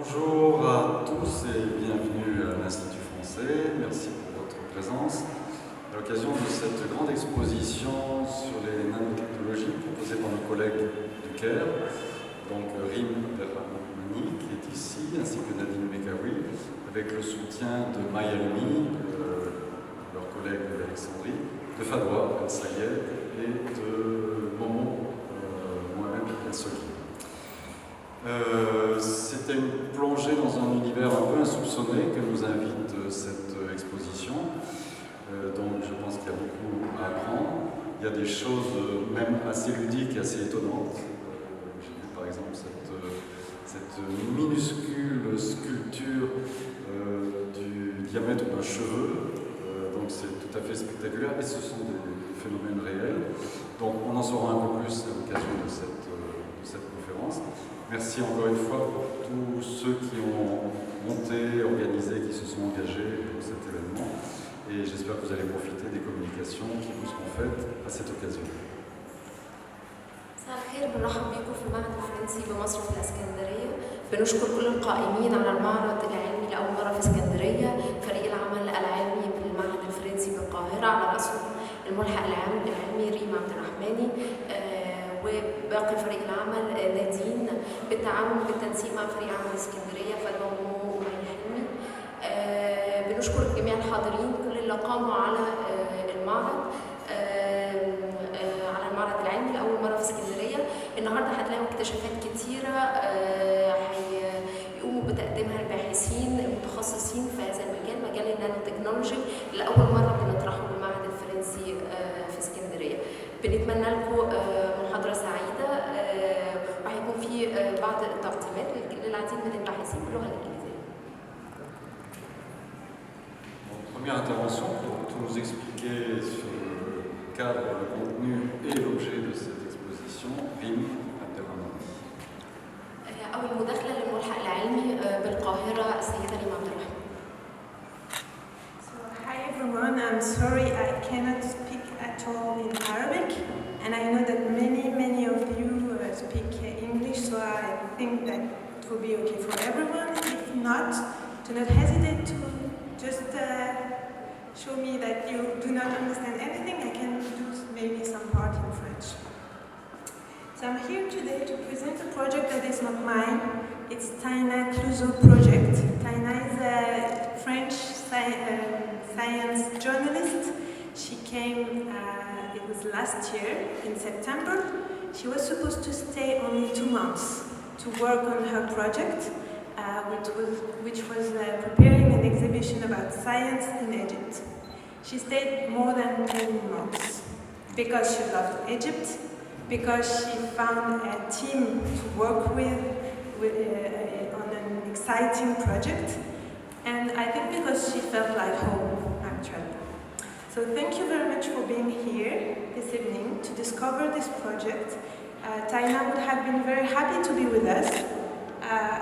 Bonjour à tous et bienvenue à l'Institut français. Merci pour votre présence. À l'occasion de cette grande exposition sur les nanotechnologies proposée par nos collègues du Caire, donc Rim Berhamani qui est ici, ainsi que Nadine Mekawi, avec le soutien de Maya Lumi, leur collègue de l'Alexandrie, de Fadwa El Sayed et de Momo, moi-même, El Soki. C'était une plongée dans un univers un peu insoupçonné que nous invite cette exposition. Donc je pense qu'il y a beaucoup à apprendre. Il y a des choses même assez ludiques et assez étonnantes. J'ai vu par exemple cette minuscule sculpture du diamètre d'un cheveu. Donc c'est tout à fait spectaculaire et ce sont des phénomènes réels. Donc on en saura un peu plus à l'occasion de cette conférence. Merci encore une fois pour tous ceux qui ont monté, organisé, qui se sont engagés pour cet événement. Et j'espère que vous allez profiter des communications qui vous seront faites à cette occasion. مساء الخير، بنرحب بكم في المعهد الفرنسي بمصر في الاسكندريه. بنشكر كل القائمين على المعرض العلمي لاول مره في اسكندريه، فريق العمل العلمي بالمعهد الفرنسي بالقاهره على راسه الملحق العلمي ريم عبد الرحماني، وباقي فريق العمل نادين بالتعاون بالتنسيق مع فريق عمل اسكندريه فدوى ومي حلمي. بنشكر جميع الحاضرين كل اللي قاموا على المعرض العلمي لاول مره في اسكندريه. النهارده هتلاقوا اكتشافات كتيره هيقوموا بتقديمها الباحثين المتخصصين في هذا المجال، مجال النانو تكنولوجي لاول مره بنطرحه بالمعهد الفرنسي في اسكندريه. بنتمنى لكم محاضره سعيده، وهيكون في بعض التقديمات للعديد من الباحثين باللغه الانجليزيه. Première intervention pour tout nous expliquer sur le cadre, le contenu et l'objet de cette exposition, Rim Abdelrahmani. أول مداخلة للملحق العلمي بالقاهرة السيدة ريم عبد الرحمن. So, hi everyone, I'm sorry I cannot speak at all in Arabic, and I know that many of you speak English, so I think that it will be okay for everyone. If not, do not hesitate to just show me that you do not understand anything. I can do maybe some part in French. So I'm here today to present a project that is not mine. It's Taina Clouseau project. Taina is a French science journalist. She came, it was last year in September. She was supposed to stay only 2 months to work on her project, which was preparing an exhibition about science in Egypt. She stayed more than 10 months because she loved Egypt, because she found a team to work with on an exciting project, and I think because she felt like home, actually. So thank you very much for being here this evening to discover this project. Taina would have been very happy to be with us.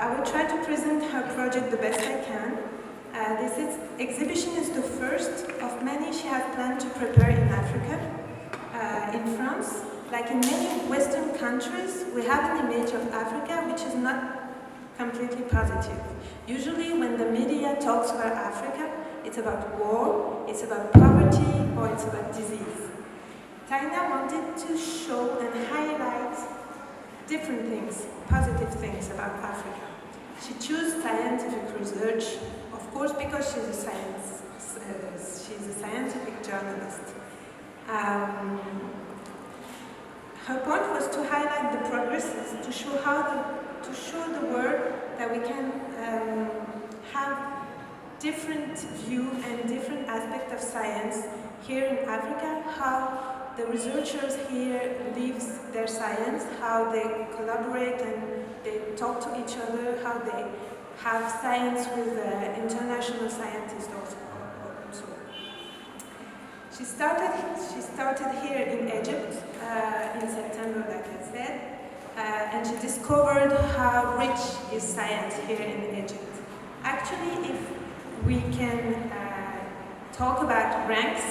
I will try to present her project the best I can. This exhibition is the first of many she has planned to prepare in Africa. In France, like in many Western countries, we have an image of Africa which is not completely positive. Usually when the media talks about Africa, it's about war, it's about poverty, or it's about disease. Taina wanted to show and highlight different things, positive things about Africa. She chose scientific research, of course, because she's a scientific journalist. Her point was to highlight the progresses, to show the world that we can have different view and different aspect of science here in Africa, how the researchers here live their science, how they collaborate and they talk to each other, how they have science with international scientists also. She started here in Egypt in September, like I said, and she discovered how rich is science here in Egypt. Actually, if we can talk about ranks,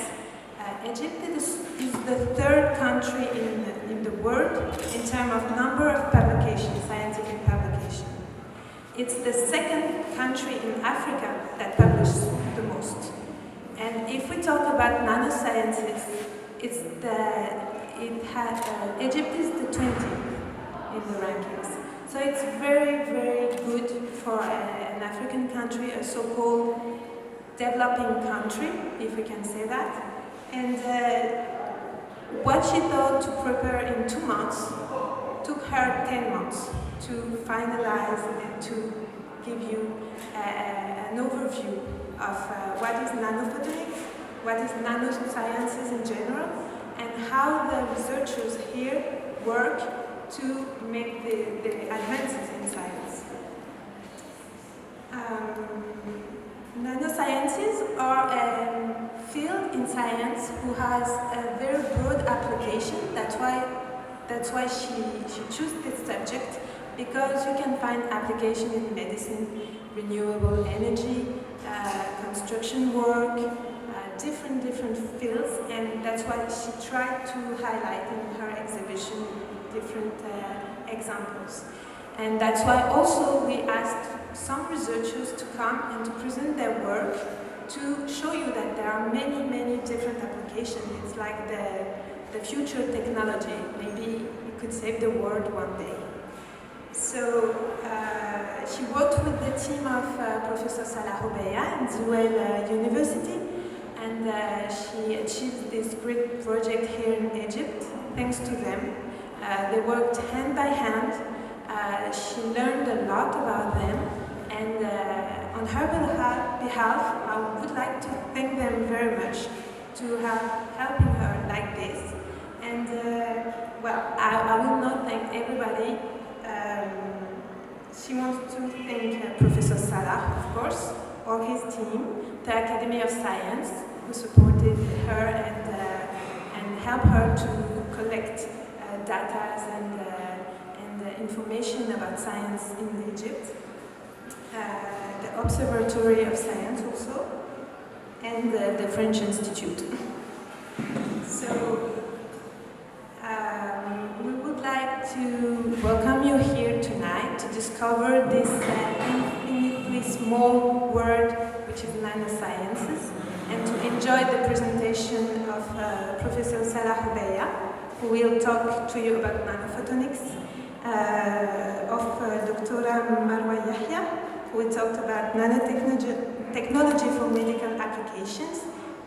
Egypt is the third country in the world in terms of number of publications, scientific publications. It it's the second country in Africa that publishes the most. And if we talk about nanosciences, Egypt is the 20th in the rankings. So it's very, very good for an African country, a so-called developing country, if we can say that. And what she thought to prepare in 2 months took her 10 months to finalize and to give you an overview of what is nanophotonics, what is nanosciences in general, and how the researchers here work to make the advances in science. Nanosciences are a field in science who has a very broad application. That's why she chose this subject, because you can find application in medicine, renewable energy, construction work, different fields, and that's why she tried to highlight in her exhibition different examples. And that's why also we asked some researchers to come and to present their work to show you that there are many different applications. It's like the future technology. Maybe it could save the world one day. So she worked with the team of Professor Salah Houbeya in Zuel University, and she achieved this great project here in Egypt thanks to them. They worked hand by hand. She learned a lot about them, and on her behalf, I would like to thank them very much to have helping her like this. And well, I will not thank everybody. She wants to thank Professor Salah, of course, or his team, the Academy of Science, who supported her and helped her to collect data and information about science in Egypt. The Observatory of Science also, and the French Institute. So we would like to welcome you here tonight to discover this infinitely small world which is nanosciences, and to enjoy the presentation of Professor Salah Houbeya, who will talk to you about nanophotonics, of Dr. Marwa Yahya, who will talk about nanotechnology for medical applications,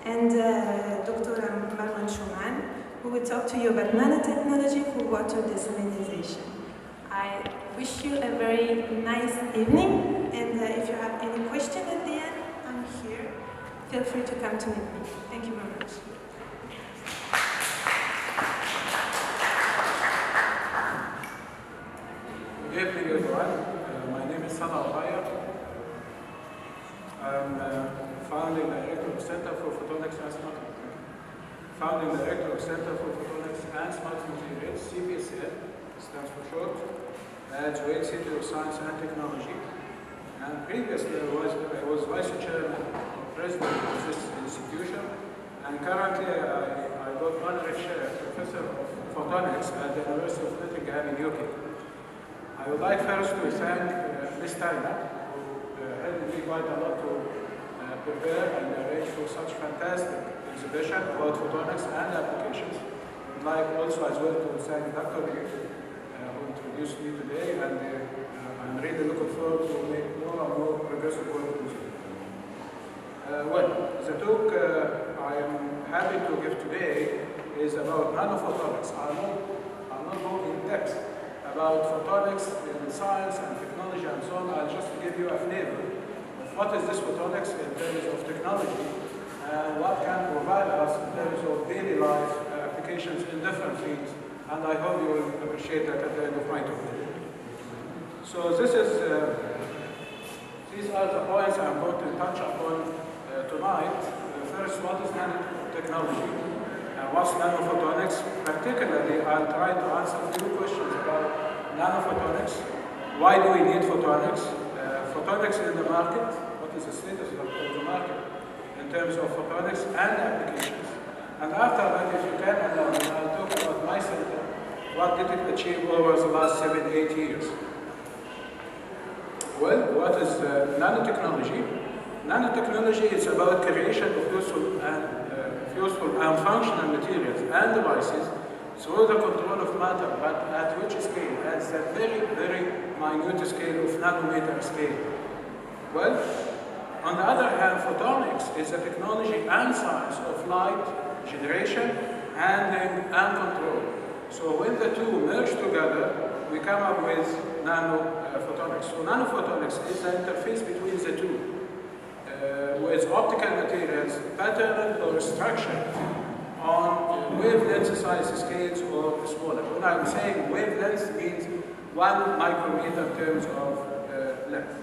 and Dr. Marwan Shuman, who will talk to you about nanotechnology for water desalination. I wish you a very nice evening, and if you have any question at the end, I'm here. Feel free to come to meet me. Thank you very much. Good evening, everyone. My name is Salah Houbeya. I'm founding director of Center for Photonics and Smart Materials, CPSL, stands for short, at Zuel City of Science and Technology. And previously I was vice chairman and president of this institution, and currently I got honorary chair, professor of photonics at the University of Nottingham in UK. I would like first to thank Ms. Taina, who helped me quite a lot to prepare and arrange for such fantastic exhibition about photonics and applications. I would like also as well to thank Dr. Lee, who introduced me today, and I'm really looking forward to make more and more progressive work with you. Well, the talk I am happy to give today is about nanophotonics. I'm not going in depth about photonics in science and technology and so on. I'll just give you a flavor of what is this photonics in terms of technology and what can provide us in terms of daily life applications in different fields. And I hope you will appreciate that at the end of my talk. So these are the points I'm going to touch upon tonight. First, what is nanotechnology? What's nanophotonics? Particularly, I'll try to answer a few questions about nanophotonics. Why do we need photonics? Photonics in the market. What is the status of the market in terms of photonics and applications? And after that, if you can allow me, I'll talk about my center. What did it achieve over the last 7-8 years? Well, what is nanotechnology? Nanotechnology is about creation of useful and functional materials and devices through the control of matter, but at which scale? At the very, very minute scale of nanometer scale. Well, on the other hand, photonics is the technology and science of light generation, handling, and control. So when the two merge together, we come up with nanophotonics. So nanophotonics is the interface between the two, with optical materials patterned or structured on wavelength size scales or smaller. When I'm saying wavelength, means 1 micrometer in terms of length.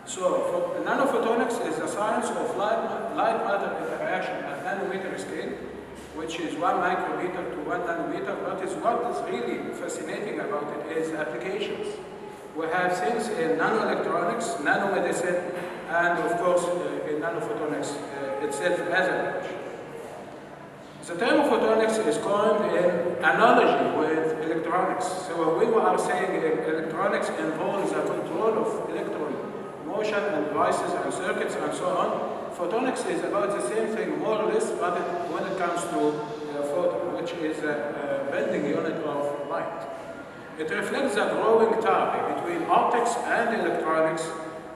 So nanophotonics is the science of light-matter interaction at nanometer scale, which is 1 micrometer to 1 nanometer. But what is really fascinating about it is applications. We have things in nanoelectronics, nanomedicine, and of course in nanophotonics itself as a branch. The term photonics is coined in analogy with electronics. So when we are saying electronics involves the control of electron motion and devices and circuits and so on, photonics is about the same thing more or less, but when it comes to photon, which is a bending unit of light. It reflects the growing tie between optics and electronics,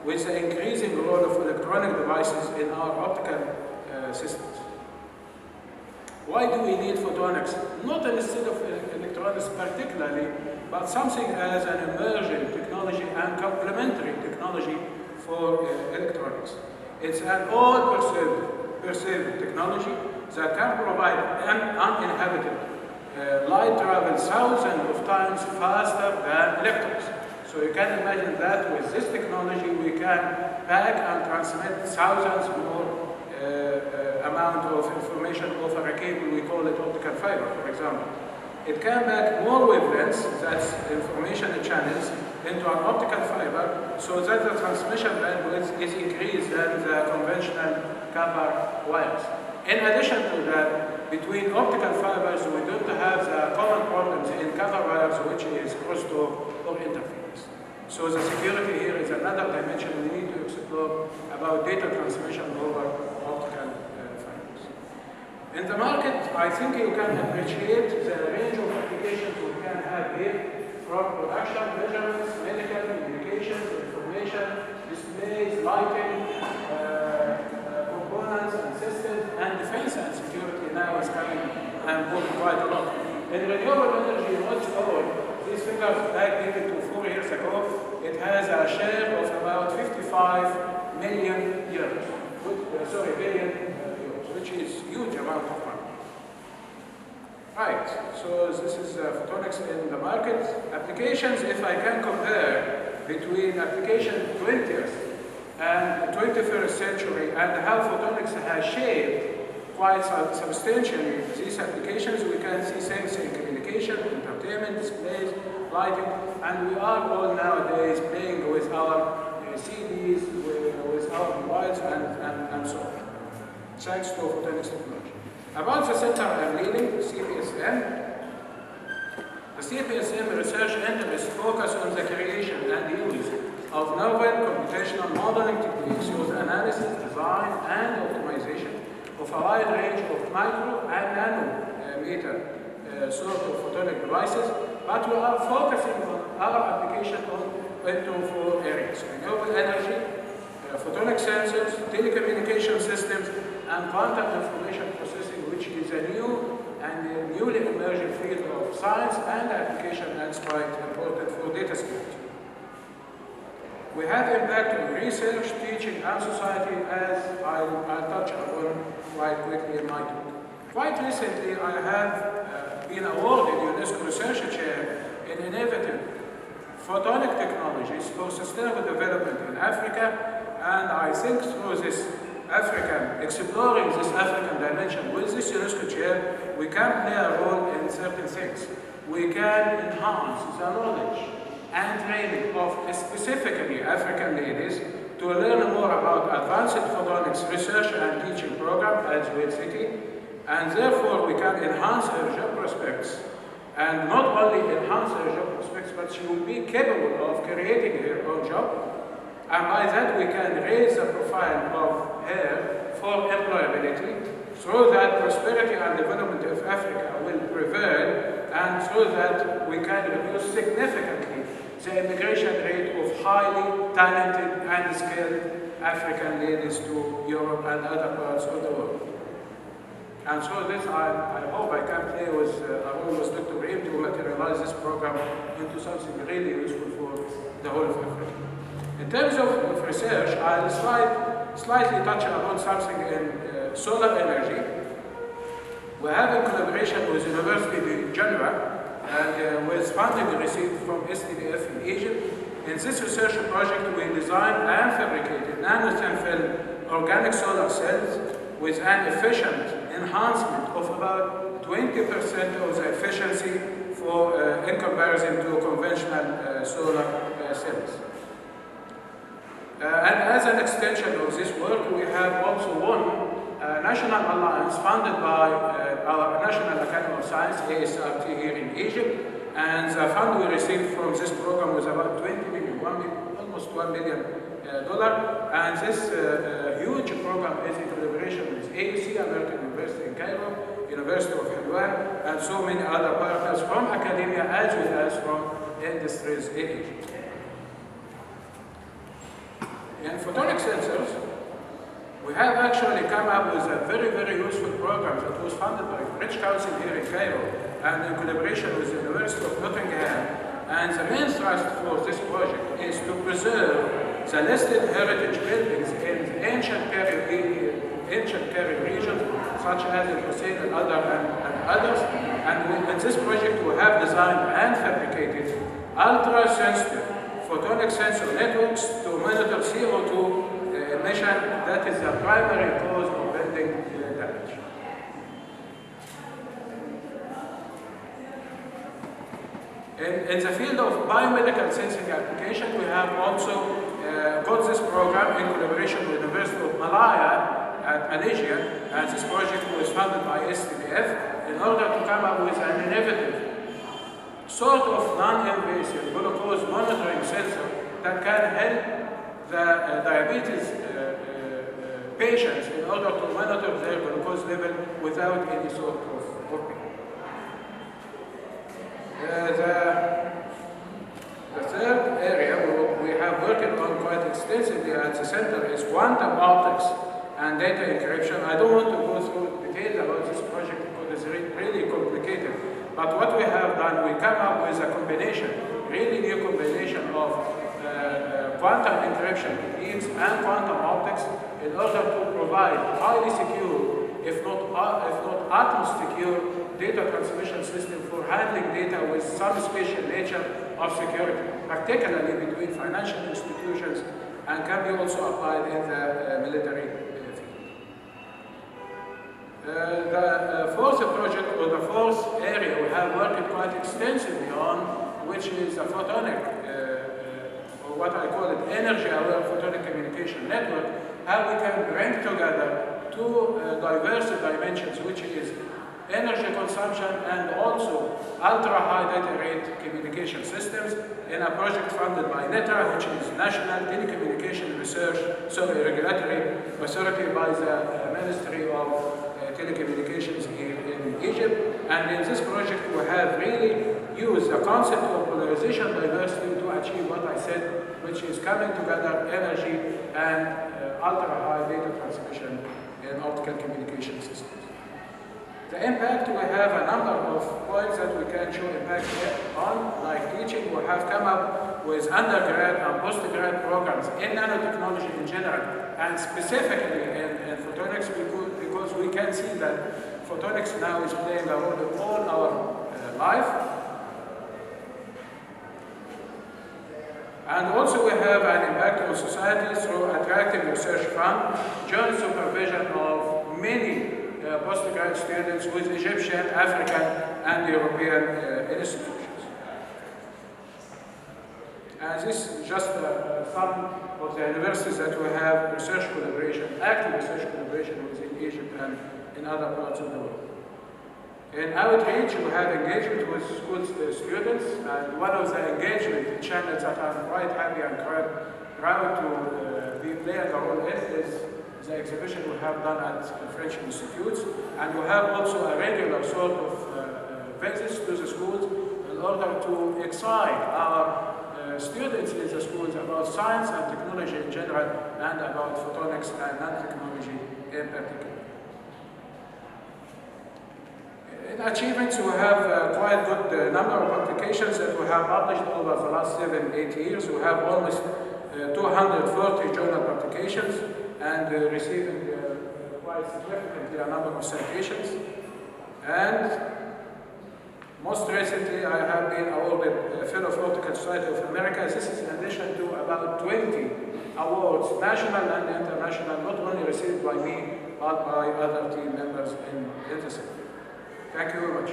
with the increasing role of electronic devices in our optical systems. Why do we need photonics? Not instead of electronics particularly, but something as an emerging technology and complementary technology for electronics. It's an all-perceived technology that can provide an uninhabited light travel thousands of times faster than electrons. So you can imagine that with this technology we can pack and transmit thousands more amount of information over a cable. We call it optical fiber, for example. It can pack more wavelengths, that's information channels, into an optical fiber, so that the transmission bandwidth is increased than the conventional copper wires. In addition to that, between optical fibers, we don't have the common problems in copper wires, which is crosstalk or interference. So the security here is another dimension we need to explore about data transmission over optical fibers. In the market, I think you can appreciate the range of applications we can have here, from production, measurements, medical, communications, information, displays, lighting, components and systems, and defense and security now is coming and moving quite a lot. In renewable energy, what's oil? These figures backdated to 4 years ago. It has a share of about 55 million euros. Billion euros, which is huge amount of money. Right, so this is photonics in the market. Applications, if I can compare between application 20th and 21st century and how photonics has shaped quite substantially these applications, we can see things in communication, entertainment, displays, lighting, and we are all nowadays playing with our CDs, with our mobiles, and so on, thanks to photonics technology. About the center I'm leading, CPSM, the CPSM research interests focus on the creation and use of novel computational modeling techniques with analysis, design, and optimization of a wide range of micro and nanometer sort of photonic devices, but we are focusing on our application into 4 areas: renewable energy, photonic sensors, telecommunication systems, and quantum information processing, which is a new and newly emerging field of science and application that's quite important for data security. We have impact on research, teaching, and society, as I'll touch upon quite quickly in my talk. Quite recently, I have been awarded UNESCO Research Chair in innovative photonic technologies for sustainable development in Africa, and I think through this exploring this African dimension with this UNESCO chair, we can play a role in certain things. We can enhance the knowledge and training of specifically African ladies to learn more about advanced photonics research and teaching program as well city, and therefore we can enhance her job prospects, and not only enhance her job prospects aspects, but she will be capable of creating her own job. And by that we can raise the profile of her for employability, so that prosperity and development of Africa will prevail, and so that we can reduce significantly the immigration rate of highly talented and skilled African ladies to Europe and other parts of the world. And so this, I hope I can play with our with Dr. Ibrahim to materialize this program into something really useful for the whole of Africa. In terms of research, I'll slightly touch upon something in solar energy. We have in collaboration with University of Geneva and with funding received from STDF in Egypt. In this research project, we designed and fabricated nanothin film organic solar cells with an efficient enhancement of about 20% of the efficiency in comparison to conventional solar cells. And as an extension of this work, we have also won a national alliance funded by our National Academy of Science, ASRT, here in Egypt. And the fund we received from this program was about 20 million, almost $1 million. And this huge program is in collaboration with AUC, American University in Cairo, University of Helwan, and so many other partners from academia as well as from industries in Egypt. In photonic sensors, we have actually come up with a very, very useful program that was funded by the British Council here in Cairo and in collaboration with the University of Nottingham. And the main thrust for this project is to preserve the listed heritage buildings in the ancient Cairo region, such as the Hussein and others. And in this project, we have designed and fabricated ultra-sensitive photonic sensor networks to monitor CO2 emission that is the primary cause of building damage. In the field of biomedical sensing application, we have also got this program in collaboration with the University of Malaya at Malaysia, and this project was funded by STDF in order to come up with an innovative sort of non-invasive glucose monitoring sensor that can help the diabetes patients in order to monitor their glucose level without any sort of pain. The third area we have worked on quite extensively at the center is quantum optics and data encryption. I don't want to go through details about this project because it's really complicated. But what we have done, we come up with a combination, really new combination of quantum encryption techniques and quantum optics in order to provide highly secure, if not utmost secure, data transmission system for handling data with some special nature of security, particularly between financial institutions, and can be also applied in the military field. The fourth project, or the fourth area we have worked quite extensively on, which is a photonic, or what I call it, energy-aware photonic communication network, how we can bring together two diverse dimensions, which is energy consumption and also ultra-high data rate communication systems in a project funded by NETRA, which is National Telecommunication Regulatory Authority by the Ministry of Telecommunications here in Egypt. And in this project, we have really used the concept of polarization diversity to achieve what I said, which is coming together energy and ultra-high data transmission in optical communication systems. The impact, we have a number of points that we can show impact on, like teaching. We have come up with undergrad and postgrad programs in nanotechnology in general, and specifically in photonics, because we can see that photonics now is playing a role in all our life. And also we have an impact on society through attractive research fund, joint supervision of many postgraduate students with Egyptian, African, and European institutions. And this is just some of the universities that we have research collaboration, active research collaboration within Egypt and in other parts of the world. In outreach, we have engagement with school students, and one of the engagement channels that I'm quite happy and proud to be playing a role in is the exhibition we have done at French institutes, and we have also a regular sort of visits to the schools in order to excite our students in the schools about science and technology in general, and about photonics and nanotechnology in particular. In achievements, we have quite good number of publications that we have published over the last 7-8 years. We have almost 240 journal publications and receiving quite significantly a number of citations. And most recently, I have been awarded a Fellow of Optical Society of America. This is in addition to about 20 awards, national and international, not only received by me, but by other team members in the sector. Thank you very much.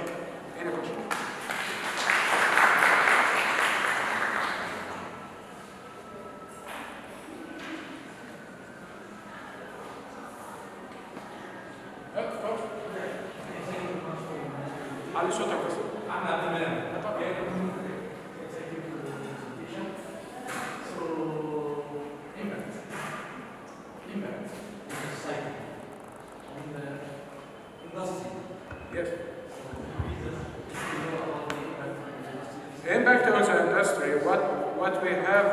Any questions? علي صوتك بس. Yes. Impact on the industry. What we have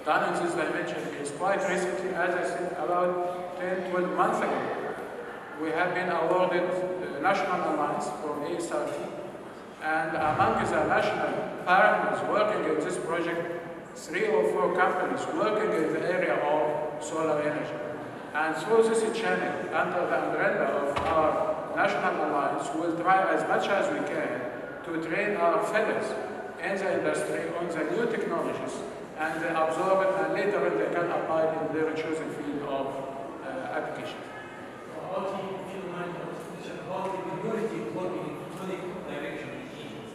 done in this dimension is quite recently, as I said, about 10-12 months ago. We have been awarded the National Alliance from ASRT, and among the national partners working in this project, 3 or 4 companies working in the area of solar energy. And through this channel, under the umbrella of our National Alliance, we will try as much as we can to train our fellows in the industry on the new technologies, and they absorb it, and later on they can apply it in their chosen field of application. How do you feel about the minority working in photonic direction in Egypt?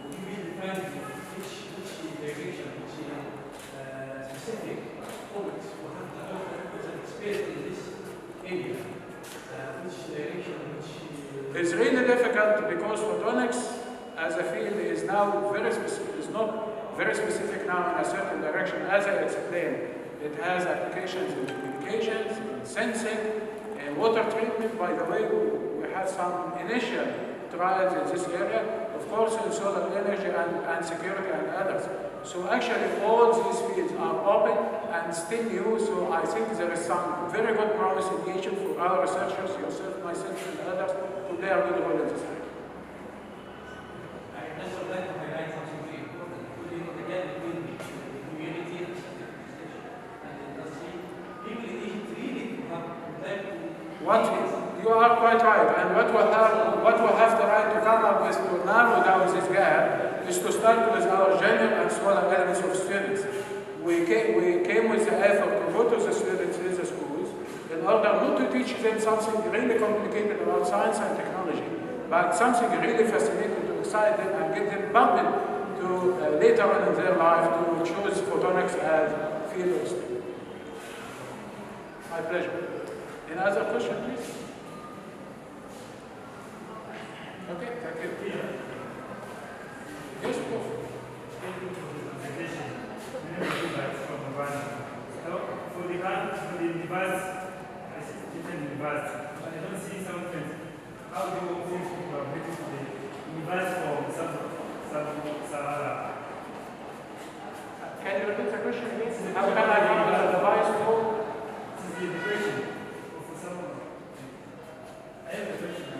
Would you be defining which direction, which specific topics will have to experience in this area? Which direction, It's really difficult because photonics as a field is now very specific, is not very specific now in a certain direction. As I explained, it has applications in communications, in sensing, and water treatment. By the way, we have some initial trials in this area, of course in solar energy and security and others. So actually all these fields are open and still new, so I think there is some very good promise in Egypt for our researchers, yourself, myself and others, to play a good role in this area. I just would like to highlight something very important. Between the community and the industry, people in Egypt really have You are quite right, and what we have to try to come up with to narrow down this gap is to start with our genuine and smaller elements of students. We came with the effort to go to the students in the schools in order not to teach them something really complicated about science and technology, but something really fascinating to excite them and get them bumping to later on in their life to choose photonics as field of study. My pleasure. Any other question, please? Okay, thank you. Yes, of course. Thank you for the presentation. My name is Alex from Havana. So, for the device, I see different device, but I don't see something. How do you think you are related to the device from Sahara? Can you repeat the question again? How can I come to the device for? This is the education for someone. I have a question.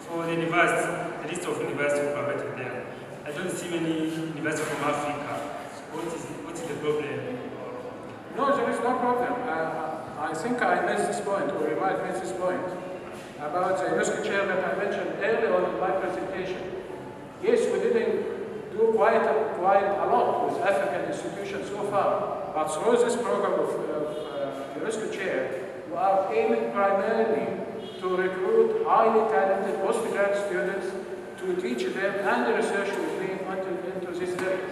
For the device, the list of universities provided there, I don't see many universities from Africa. What is the problem? No, there is no problem. I think I missed this point, or you might miss this point, about the UNESCO chair that I mentioned earlier on in my presentation. Yes, we didn't do quite a lot with African institutions so far, but through this program of UNESCO chair, we are aiming primarily to recruit highly talented postgrad students to teach them and the research with me into this area.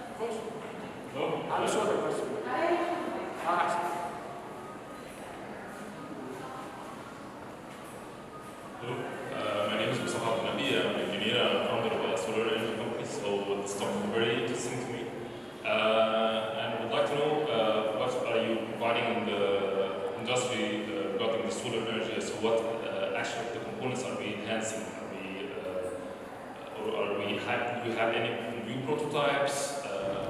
Of course. No. I'm sorry, question. Hello, my name is Mustafa Nabi. I'm an engineer and founder of a solar energy company. So this topic is very interesting to me. And would like to know what are you providing in the industry regarding the solar energy? So what actually the components are we enhancing? Do we have any new prototypes?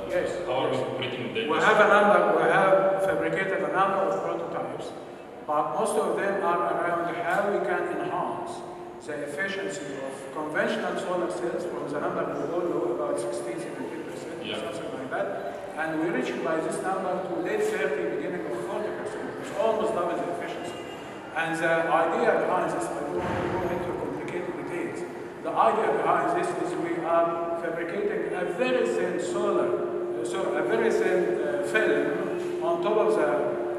Yes. How are we operating with the We have fabricated a number of prototypes, but most of them are around how we can enhance the efficiency of conventional solar cells from the number we all know, about 16-17%, Yeah. something like that. And we reached by this number to late 30, beginning of 40%, which almost doubles the efficiency. And the idea behind this, I don't want to go into complicated details. The idea behind this is we are fabricating a very thin a very thin film on top of the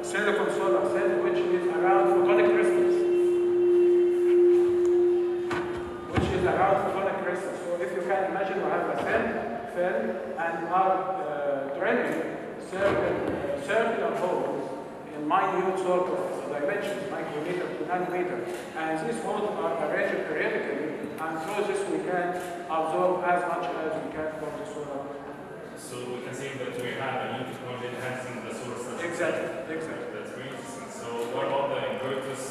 silicon solar cell, which is around photonic crystals. So if you can imagine, we have a thin film and are drilling circular holes in minute sort of dimensions, micrometer to nanometer. And these holes are arranged periodically, and through this we can absorb as much as we can from the solar. So we can say that we have a new technology enhancing the solar system. Exactly. That's very interesting. So what about the inverters?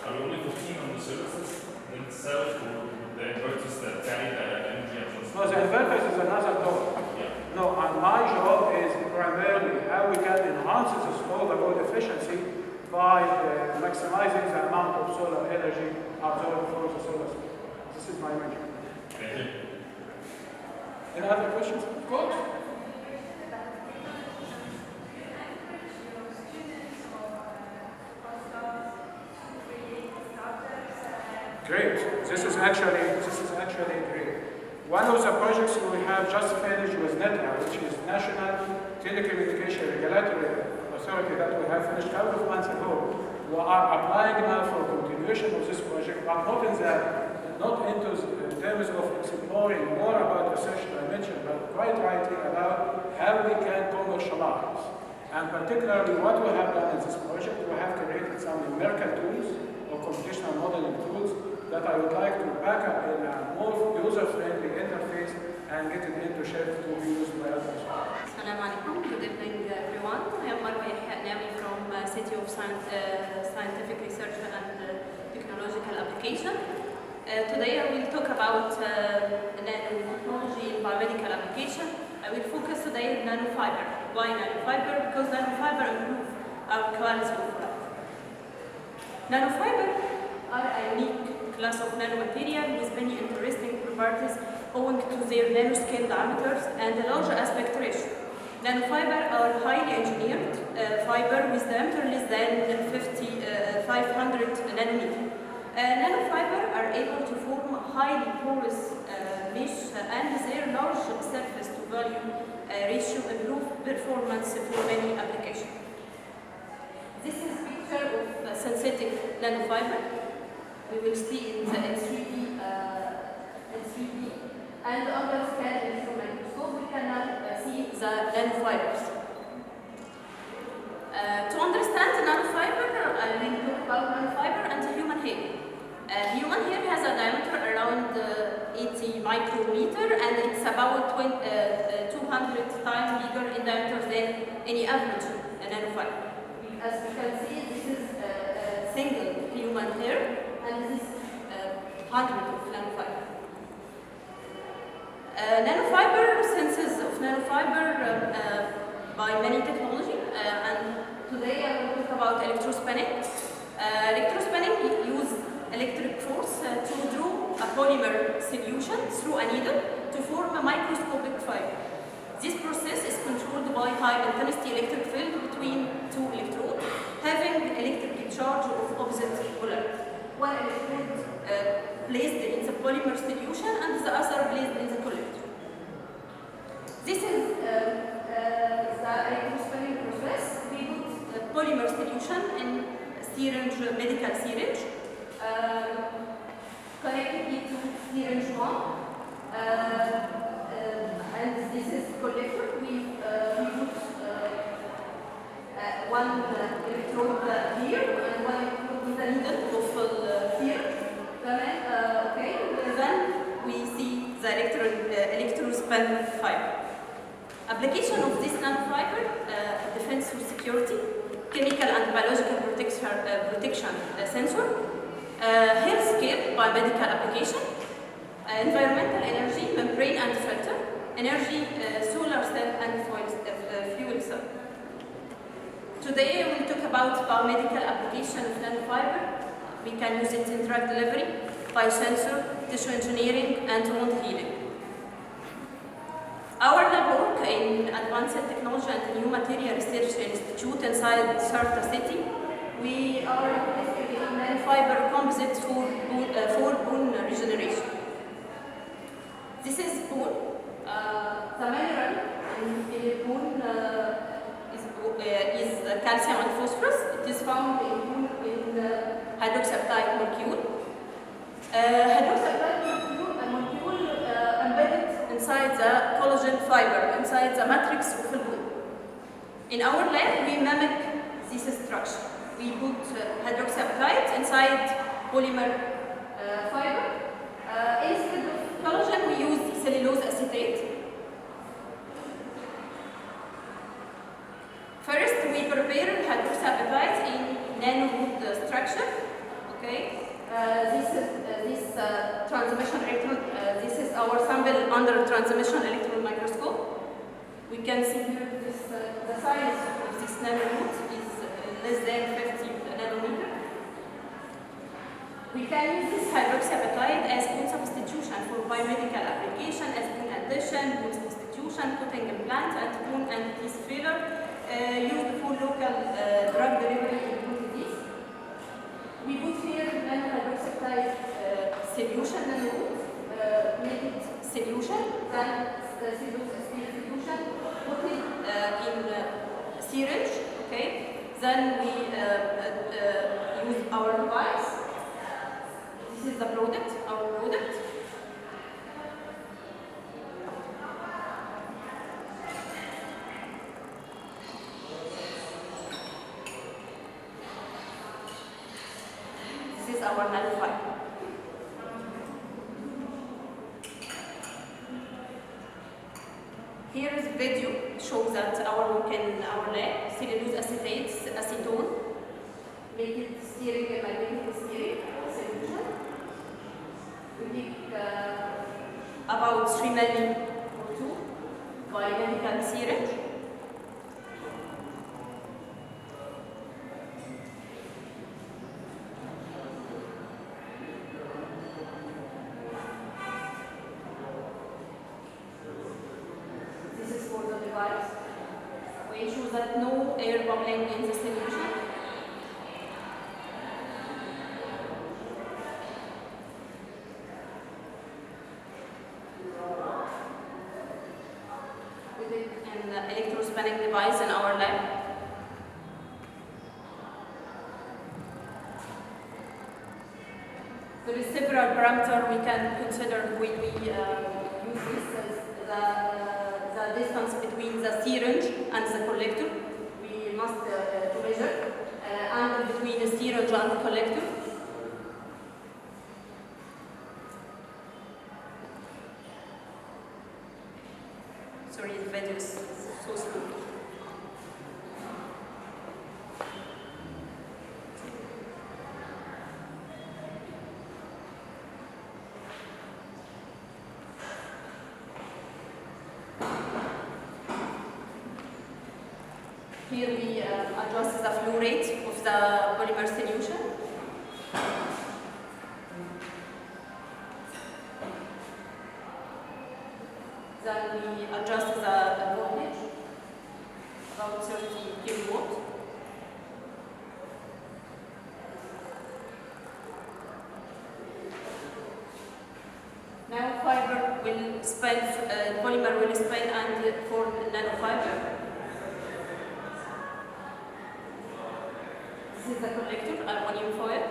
Are we only focusing on the services themselves, or the inverters that carry the energy and No, the inverters is another topic. Yeah. No, and my job is primarily how we can enhance this overall efficiency by maximizing the amount of solar energy absorbed from the solar system. This is my mission. Thank you. Any other questions? Of course. Great. This is actually great. One of the projects we have just finished with NETA, which is National Telecommunication Regulatory Authority, that we have finished a couple of months ago. We are applying now for continuation of this project, but not in terms of exploring more about research dimension, but quite rightly about how we can commercialize. And particularly what we have done in this project, we have created some numerical tools or computational modeling tools that I would like to back up in a more user-friendly interface and get it into shape to be used by others. Assalamu alaikum. Good evening, everyone. I am Marwa Nami from City of Scientific Research and Technological Application. Today I will talk about nanotechnology in biomedical application. I will focus today on nanofiber. Why nanofiber? Because nanofiber improve our quality of life. Nanofiber are a unique class of nanomaterial with many interesting properties owing to their nanoscale diameters and a large aspect ratio. Nanofiber are highly engineered fiber with diameter less than 500 nanometer. Nanofiber are able to form a highly porous mesh and their large surface to volume ratio improve performance for many applications. This is a picture of synthetic nanofiber. We will see in the 3D and under scan electron microscope we can now see the nanofibers. To understand the nanofiber, I will talk about nanofiber and the human hair. Human hair has a diameter around 80 micrometer and it's about 200 times bigger in diameter than any average nanofiber. As you can see, this is a single human hair and this is 100 of nanofiber. Nanofiber, senses of nanofiber by many technology, and today I will talk about electrospinning. Electrospinning use electric force to draw a polymer solution through a needle to form a microscopic fiber. This process is controlled by high-intensity electric field between two electrodes, having electric charge of opposite polarity. One electrode placed in the polymer solution and the other placed in the collector. This is the electrospinning process. We put the polymer solution in syringe, medical syringe, connected to syringe 1. And this is collector. We put one electrode here and one electrode with a needle of here. and biological protection sensor, healthcare by medical application, environmental energy, membrane and filter, energy, solar cell and fuel cell. Today we will talk about biomedical application of nanofiber. We can use it in drug delivery, biosensor, tissue engineering, and wound healing. Our lab work in Advanced Technology and New Material Research Institute inside Cette. We are investigating nanofiber composites for bone regeneration. This is bone. The mineral in bone is calcium and phosphorus. It is found in the hydroxyapatite molecule. Hydroxyapatite molecule embedded inside the collagen fiber, inside the matrix of the bone. In our lab, we mimic this structure. We put hydroxyapatite inside polymer fiber. Instead of collagen, we use cellulose acetate. First, we prepare hydroxyapatite in nano structure. Okay. This transmission electron. This is our sample under transmission electron microscope. We can see here the size of this nanoroot is less than 50 nanometer. We can use this hydroxyapatite as bone substitution for biomedical application, as bone addition, bone substitution, putting implant, and bone and teeth filler, used for local drug delivery in bone disease. We put here nanohydroxyapatite solution, nanoroot, make it solution, then the solution, put it in syringe, okay? Then we use our device. This is the product, our product. This is our nanofiber. Here is a video shows that our work in our lab, cellulose acetate, acetone, make it steering, magnetic steering solution. We take about 3 milli or 2 by medical syringe. We ensure that no air bubbling in the solution. We did an electrospanning device in our lab. There is several parameters we can consider when we use this as the distance between the syringe and the collector. We must to measure angle between the syringe and the collector. Sorry, the video is so slow. Here we adjust the flow rate of the polymer solution. Then we adjust the voltage, about 30 kilowatt. Now fiber will spin, polymer will spin and form nanofiber. This is the collector, aluminum foil.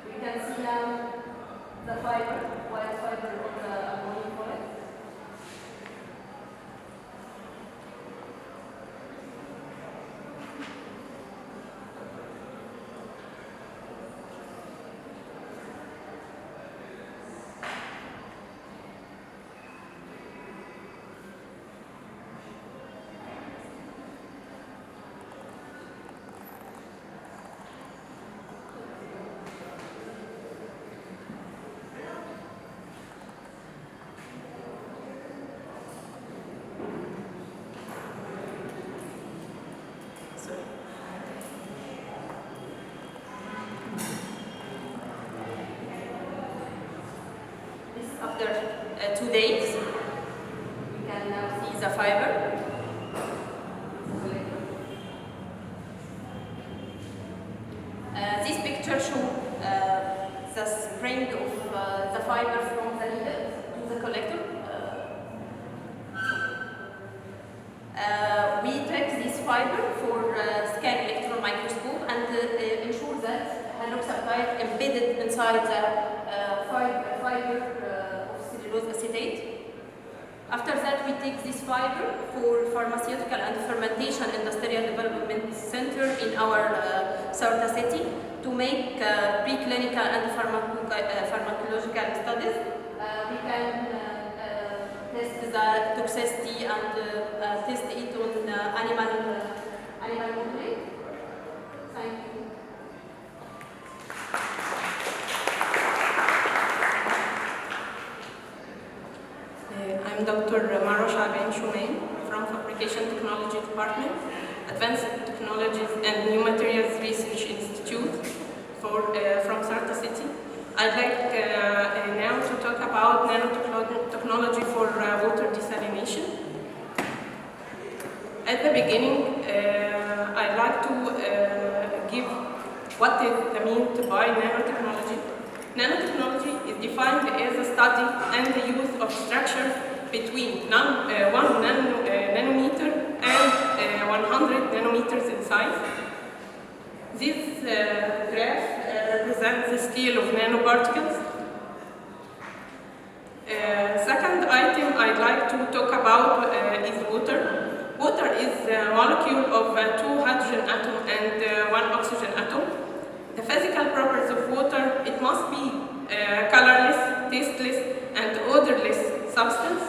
We can see now the fiber, white fiber on the aluminum foil. after 2 days. We can now see the fiber. This picture shows the spring of the fiber from the needle to the collector. We track this fiber for scan electron microscope and ensure that hydroxyapatite embedded inside the fiber of cellulose acetate. After that, we take this fiber for pharmaceutical and fermentation industrial development center in our Cette to make preclinical and pharmacological studies. We can test the toxicity and test it on animal modeling. Thank you. I'm Dr. Mara Shaben Shumain from Fabrication Technology Department, Advanced Technologies and New Materials Research Institute from Cette. I'd like now to talk about nanotechnology for water desalination. At the beginning, I'd like to give what is meant by nanotechnology. Nanotechnology is defined as a study and the use of structures between 1 nanometer and 100 nanometers in size. This graph represents the scale of nanoparticles. Second item I'd like to talk about is water. Water is a molecule of 2 hydrogen atoms and 1 oxygen atom. The physical properties of water, it must be colorless, tasteless, and odorless substance.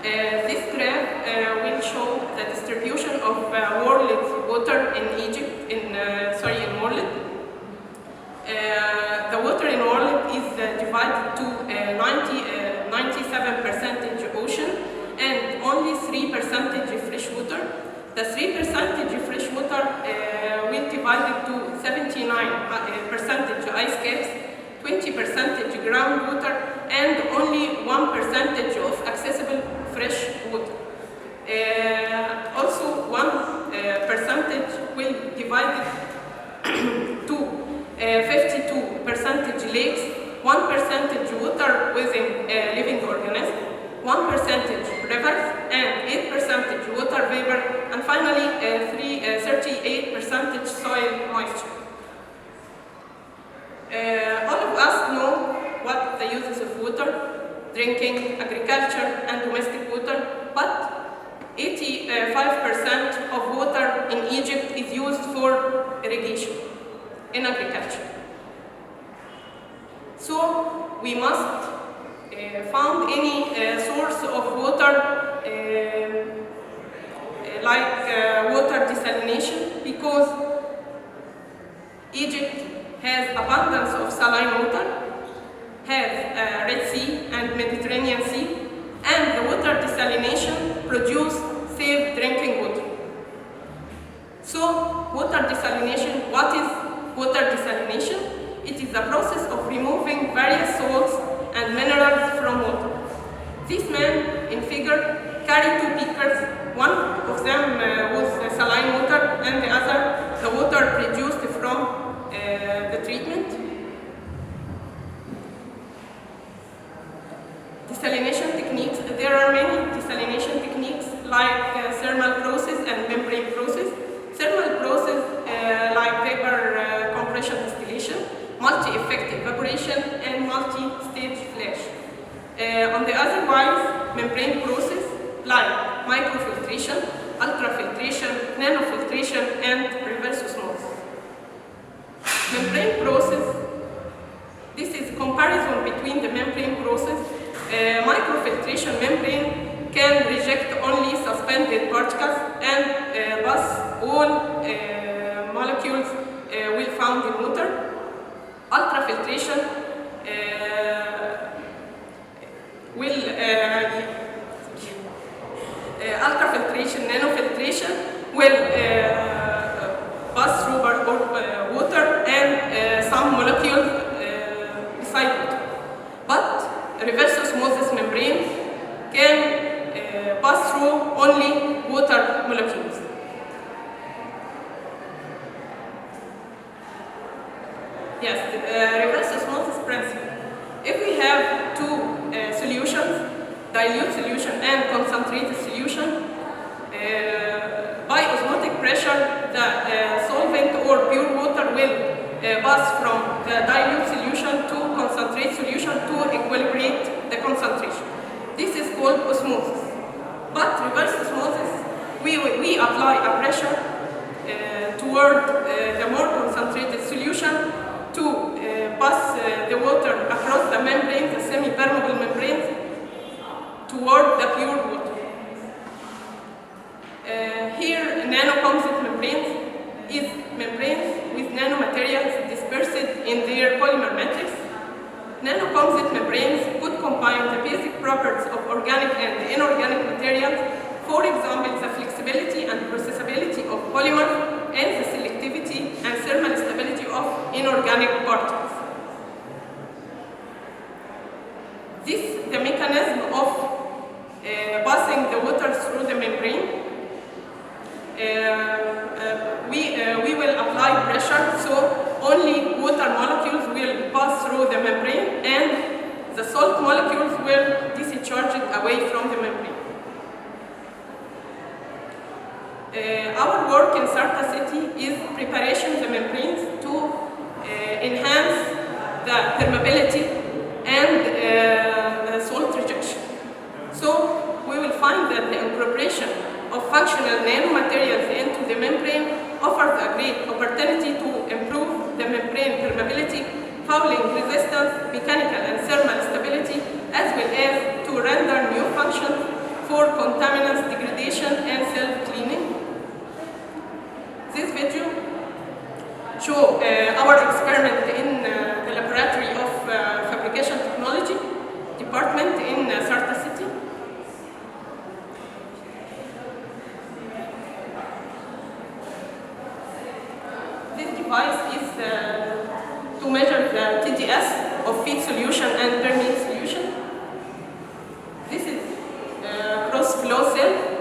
This graph will show the distribution of world water in Egypt, in world. The water in world is divided to 97% ocean and only 3% fresh water. The 3% fresh water will divide it to 79% ice caps, 20% groundwater, and only 1% of accessible fresh water. Also, 1% will divide it to 52% lakes, 1% water within living organisms, 1% rivers, and 8% water vapor, and finally 38% soil moisture. All of us know what the uses of water: drinking, agriculture, and domestic water, but 85% of water in Egypt is used for irrigation in agriculture. So we must found any source of water like water desalination, because Egypt has abundance of saline water, has Red Sea and Mediterranean Sea, and the water desalination produce safe drinking water. So water desalination, what is water desalination? It is the process of removing various salts and minerals from water. This man in figure carried 2 beakers, one of them was saline water and the other the water produced from the treatment. Desalination techniques, there are many desalination techniques like thermal process and membrane process. Thermal process like vapor compression distillation, multi-effect evaporation, and multi-stage flash. On the otherwise, membrane process like microfiltration, ultrafiltration, nanofiltration, and reverse osmosis. Membrane process, this is a comparison between the membrane process. Microfiltration membrane can reject only suspended particles and thus all molecules will found in water. Ultrafiltration nanofiltration will pass through water and some molecules yes, reverse osmosis principle. If we have two solutions, dilute solution and concentrated solution, by osmotic pressure, the solvent or pure water will pass from the dilute solution to concentrate solution to equilibrate the concentration. This is called osmosis. But reverse osmosis, we apply a pressure toward the more concentrated solution to pass the water across the membrane, the semi-permeable membrane, toward the pure water. Here, nanocomposite membranes is membranes with nanomaterials dispersed in their polymer matrix. Nanocomposite membranes could combine the basic properties of organic and inorganic materials, for example, the flexibility and processability of polymers and the selectivity and thermal stability of inorganic particles. This is the mechanism of passing the water through the membrane. We will apply pressure, so only water molecules will pass through the membrane and the salt molecules will discharge away from the membrane. Our work in Cette is preparation of the membranes to enhance the permeability and salt rejection. So we will find that the incorporation of functional nanomaterials into the membrane offers a great opportunity to improve the membrane permeability, fouling resistance, mechanical and thermal stability, as well as to render new functions for contaminants degradation and self-cleaning. This video shows our experiment in the laboratory of fabrication technology department in Cette. This device is to measure the TDS of feed solution and permeate solution. This is cross-flow cell.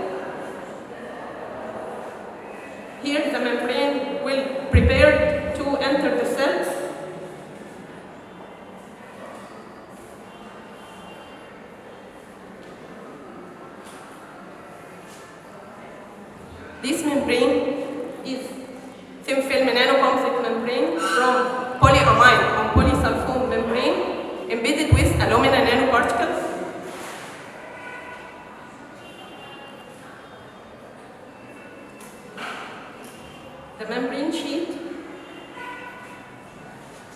Here the membrane will prepare to enter the cells. This membrane is thin film nanocomposite membrane from polyamide and polysulfone membrane embedded with alumina nanoparticles. The membrane sheet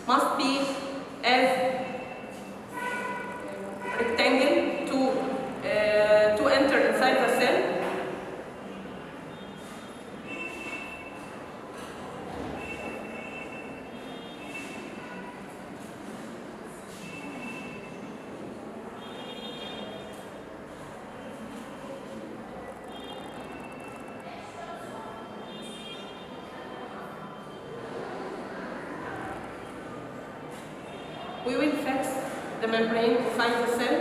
must be as rectangle to enter inside the cell. We will fix the membrane inside the cell.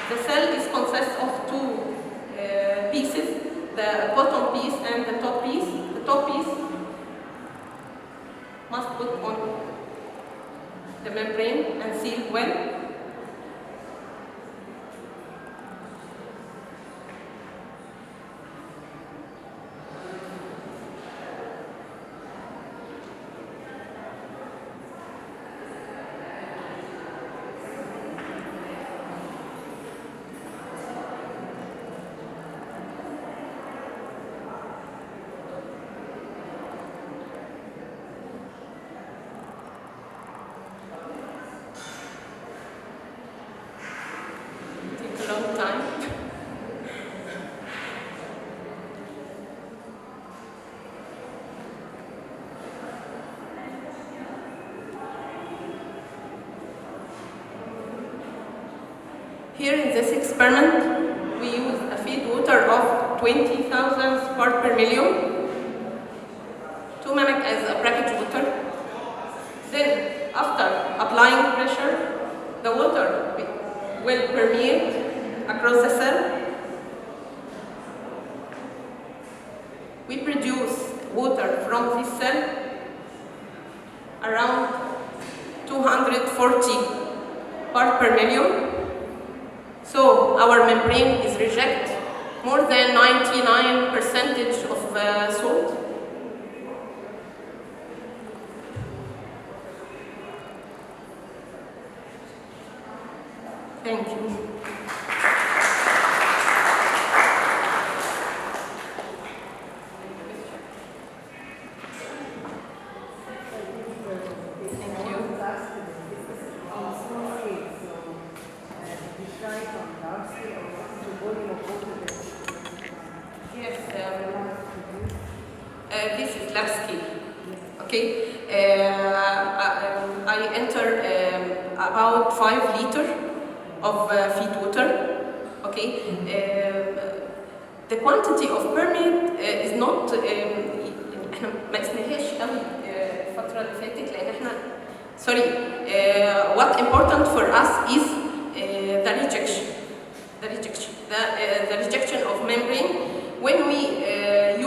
The cell is consists of two pieces, the bottom piece and the top piece. The top piece must put on the membrane and seal well. Long time. Here in this experiment, we use a feed water of 20,000 parts per million to mimic as a bracket water. Then, after applying pressure, the water will permeate across the cell. we produce water from this cell around 240 parts per million. So our membrane is reject more than 99% of salt. Thank you. This is lab scale. Okay, I enter about 5 liters of feed water. Okay, the quantity of permit is not احنا ما قسناهاش قوي الفترة اللي فاتت لأن احنا sorry what important for us is the rejection. The rejection of membrane. When we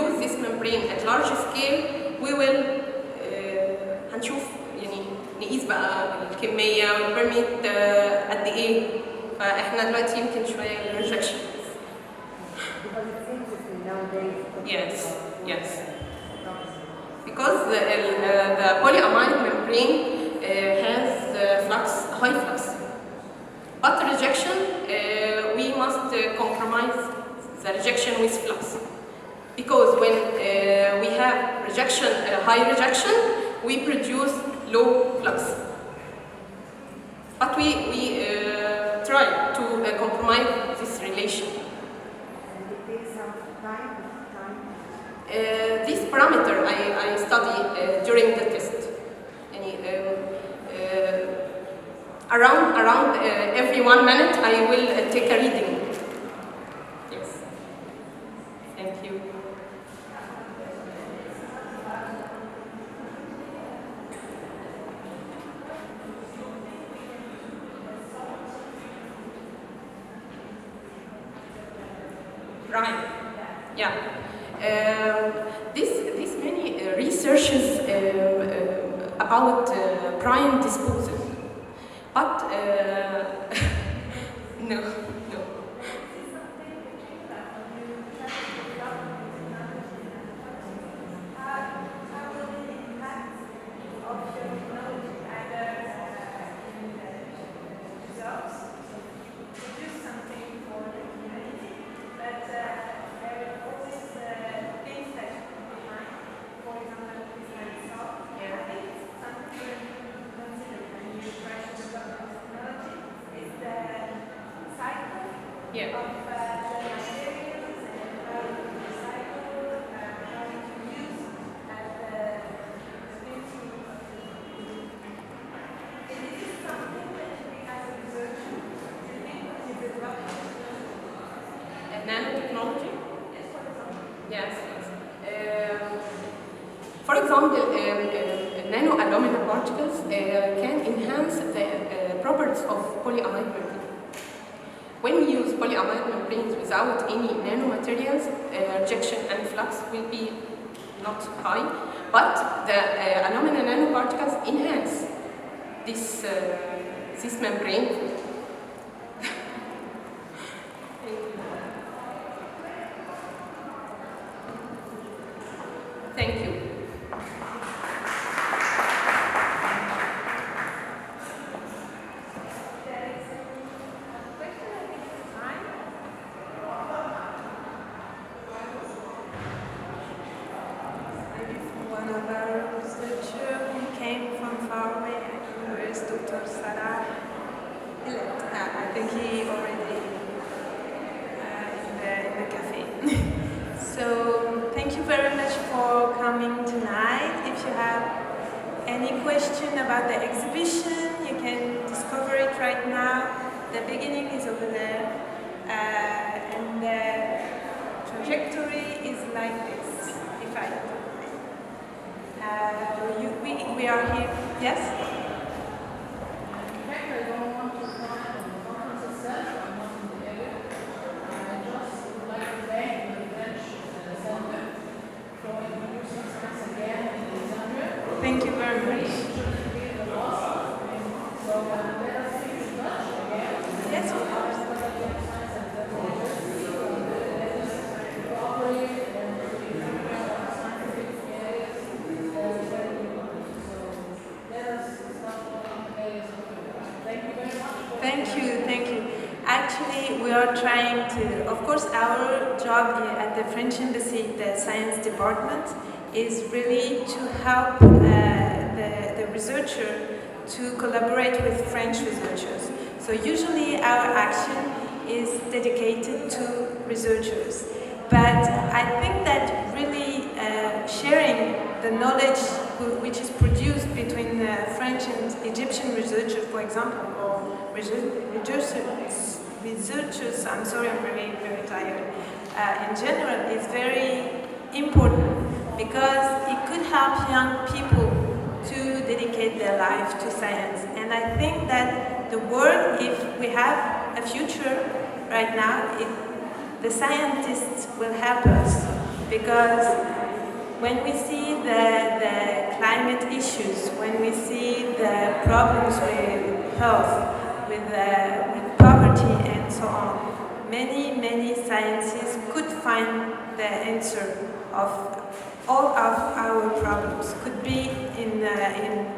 use this membrane at large scale, we will هنشوف يعني نقيس بقى الكمية والبرميت قد إيه. فإحنا دلوقتي يمكن شوية الريجكشن. Yes. Because the polyamide membrane has high flux. But rejection, we must compromise the rejection with flux. Because when we have rejection, high rejection, we produce low flux. But we try to compromise this relation. This parameter I study during the test. Around every 1 minute I will take a reading. Yes. Thank you. Right. Yeah. This many researches about brine disposal, but no. Nanotechnology? Yes. For example, nano-aluminum particles can enhance the properties of polyamide membrane. When we use polyamide membranes without any nanomaterials, rejection and flux will be not high, but the aluminum nanoparticles enhance this membrane. Thank you. One of our researchers who came from far away, I don't know, is Dr. Sarah. I think he already in the cafe. So thank you very much for coming tonight. If you have any question about the exhibition, you can discover it right now. The beginning is over there, and the trajectory is like this. If I we are here. Yes. Thank you very much. Yes, of course. Thank you. Actually, we are trying to, of course, our job here at the French Embassy, the science department, is really to help the researcher to collaborate with French researchers. So usually our action is dedicated to researchers. But I think that really sharing the knowledge which is produced between French and Egyptian researchers, for example, or researchers, I'm sorry, I'm very, very tired, in general, is very important because it could help young people to dedicate their life to science. And I think that the world, if we have a future right now, the scientists will help us, because when we see the climate issues, when we see the problems with health, with poverty and so on, many scientists could find the answer of all of our problems. Could be in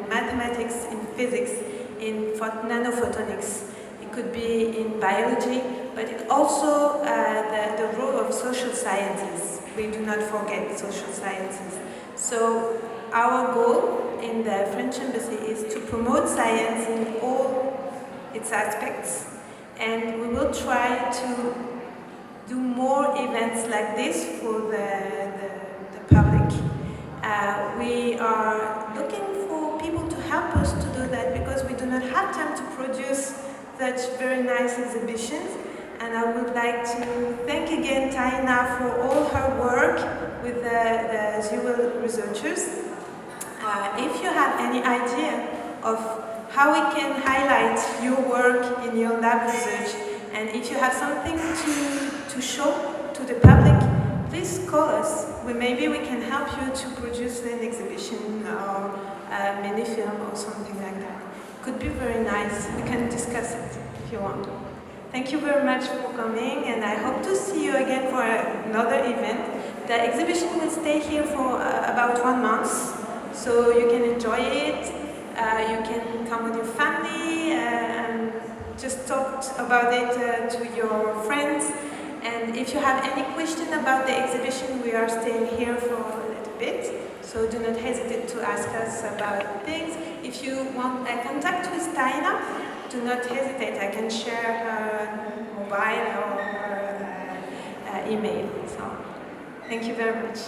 mathematics, in physics, in nanophotonics. It could be in biology, but it also the role of social sciences. We do not forget social sciences. So our goal in the French Embassy is to promote science in all its aspects, and we will try to do more events like this for the public. We are looking for people to help us to do that, because we do not have time to produce such very nice exhibitions. And I would like to thank again Taina for all her work with the Zewell researchers. If you have any idea of how we can highlight your work in your lab research, and if you have something to show to the public, please call us. Maybe we can help you to produce an exhibition or a mini film or something like that. Could be very nice. We can discuss it if you want. Thank you very much for coming, and I hope to see you again for another event. The exhibition will stay here for about 1 month, so you can enjoy it. You can come with your family and just talk about it to your friends. And if you have any question about the exhibition, we are staying here for a little bit, so do not hesitate to ask us about things. If you want a contact with Taina, do not hesitate. I can share her mobile or her email. So, thank you very much.